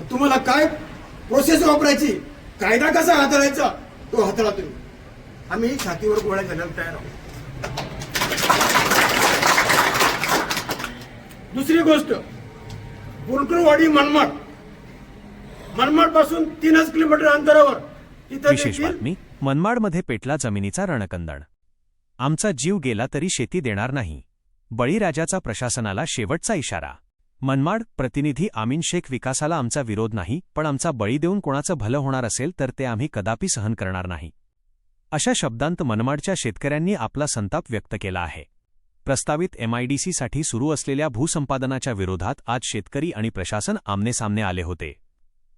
तुम्हाला काय प्रोसेस वापरायची, कायदा कसा हाताळायचा तो हाताळा तुम्ही. आम्ही छातीवर गोळ्या घालायला तयार आहोत. दुसरी गोष्ट, बुलकुरवाडी मनमाड पासून 3 किलोमीटर अंतरावर तिथे विशेष बातमी. मनमाडमध्ये पेटला जमिनीचा रणकंदण. आमचा जीव गेला तरी शेती देणार नाही, बळीराजाचा प्रशासनाला शेवटचा इशारा. मनमाड प्रतिनिधी आमीन शेख. विकासाला आमचा विरोध नाही, पण आमचा बळी देऊन कोणाचं भलं होणार असेल तर ते आम्ही कदापि सहन करणार नाही, अशा शब्दांत मनमाडच्या शेतकऱ्यांनी आपला संताप व्यक्त केला आहे. प्रस्तावित MIDCसाठी सुरू असलेल्या भूसंपादनाच्या विरोधात आज शेतकरी आणि प्रशासन आमनेसामने आले होते.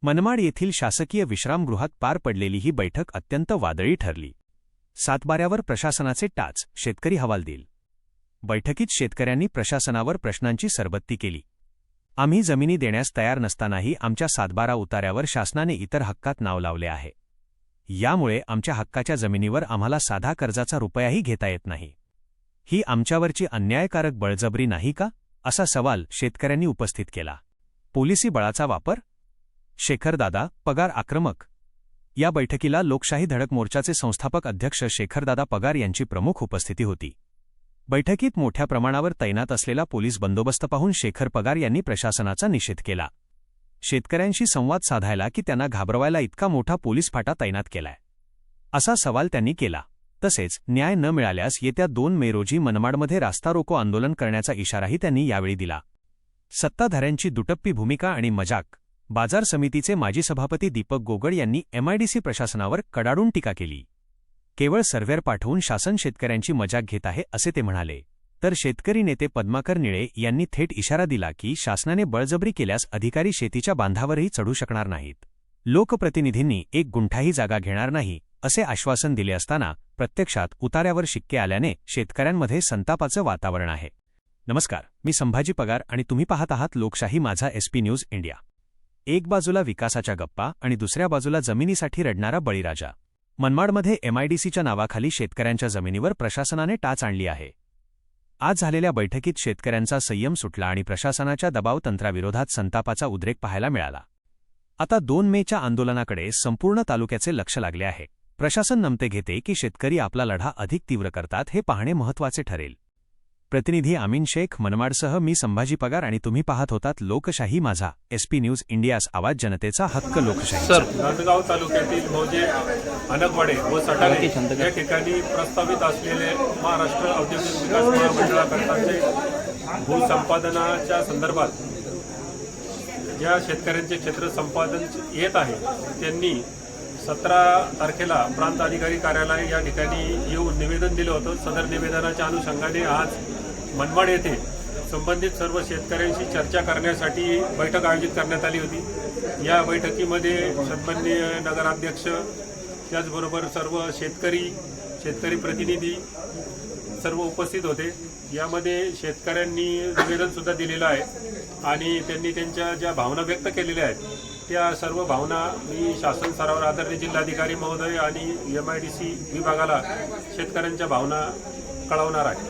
मनमाड येथील शासकीय विश्रामगृहात पार पडलेली ही बैठक अत्यंत वादळी ठरली. सातबाऱ्यावर प्रशासनाचे टाच, शेतकरी हवालदिल. बैठकीत शेतकऱ्यांनी प्रशासनावर प्रश्नांची सरबत्ती केली. आम्ही जमिनी देण्यास तयार नसतानाही आमच्या सातबारा उतार्यावर शासनाने इतर हक्कात नाव लावले आहे. यामुळे आमच्या हक्काच्या जमिनीवर आम्हाला साधा कर्जाचा रुपयाही घेता येत नाही. ही आमच्यावरची अन्यायकारक बळजबरी नाही का, असा सवाल शेतकऱ्यांनी उपस्थित केला. पोलिसी बळाचा वापर, शेखरदादा पगार आक्रमक. या बैठकीला लोकशाही धडक मोर्चाचे संस्थापक अध्यक्ष शेखरदादा पगार यांची प्रमुख उपस्थिती होती. बैठकीत मोठ्या प्रमाणावर तैनात असलेला पोलीस बंदोबस्त पाहून शेखर पगार यांनी प्रशासनाचा निषेध केला. शेतकऱ्यांशी संवाद साधायला की त्यांना घाबरवायला इतका मोठा पोलीस फाटा तैनात केलाय, असा सवाल त्यांनी केला. तसेच न्याय न मिळाल्यास येत्या 2 मे रोजी मनमाडमध्ये रास्ता रोको आंदोलन करण्याचा इशाराही त्यांनी यावेळी दिला. सत्ताधाऱ्यांची दुटप्पी भूमिका आणि मजाक. बाजार समितीचे माजी सभापती दीपक गोगड यांनी MIDC प्रशासनावर कडाडून टीका केली. केवळ सर्व्हेर पाठवून शासन शेतकऱ्यांची मजाक घेत आहे असे ते म्हणाले. तर शेतकरी नेते पद्माकर निळे यांनी थेट इशारा दिला की शासनाने बळजबरी केल्यास अधिकारी शेतीच्या बांधावरही चढू शकणार नाहीत. लोकप्रतिनिधींनी 1 गुंठाही जागा घेणार नाही असे आश्वासन दिले असताना प्रत्यक्षात उतार्यावर शिक्के आल्याने शेतकऱ्यांमध्ये संतापाचं वातावरण आहे. नमस्कार, मी संभाजी पगार आणि तुम्ही पाहत आहात लोकशाही माझा SP न्यूज इंडिया. एक बाजूला विकासाच्या गप्पा आणि दुसऱ्या बाजूला जमिनीसाठी रडणारा बळीराजा. मनमाडमध्ये MIDCच्या नावाखाली शेतकऱ्यांच्या जमिनीवर प्रशासनाने टाच आणली आहे. आज झालेल्या बैठकीत शेतकऱ्यांचा संयम सुटला आणि प्रशासनाच्या दबावतंत्राविरोधात संतापाचा उद्रेक पाहायला मिळाला. आता 2 मेच्या आंदोलनाकडे संपूर्ण तालुक्याचे लक्ष लागले आहे. प्रशासन नमते घेते की शेतकरी आपला लढा अधिक तीव्र करतात हे पाहणे महत्त्वाचे ठरेल. प्रतिनिधी आमीन शेख, मनमाडसह मी संभाजी पगार आणि तुम्ही पाहत होतात लोकशाही माझा SP न्यूज इंडियास आवाज, जनतेचा हक्क. लोकशाही. नांदगाव तालुक्यातील मौजे, अनकवाडे व सटाणे या ठिकाणी प्रस्तावित असलेले महाराष्ट्र औद्योगिक विकास महामंडळाकरताचे भूसंपादनाच्या संदर्भात ज्या शेतकऱ्यांचे क्षेत्र संपादन येत आहे त्यांनी 17 तारखेला प्रांत अधिकारी कार्यालय या ठिकाणी येऊन निवेदन दिलं होतं. सदर निवेदनाच्या अनुषंगाने आज मनमाड येथे संबंधित सर्व शेतकऱ्यांशी चर्चा करण्यासाठी बैठक आयोजित करण्यात आली होती. या बैठकीमध्ये सन्माननीय नगराध्यक्ष, त्याचबरोबर सर्व शेतकरी प्रतिनिधी सर्व उपस्थित होते. यामध्ये शेतकऱ्यांनी निवेदनसुद्धा दिलेलं आहे आणि त्यांनी त्यांच्या ज्या भावना व्यक्त केलेल्या आहेत त्या सर्व भावना मी शासन स्तरावर आदरणीय जिल्हाधिकारी महोदय आणि MIDC विभागाला शेतकऱ्यांच्या भावना कळवणार आहे.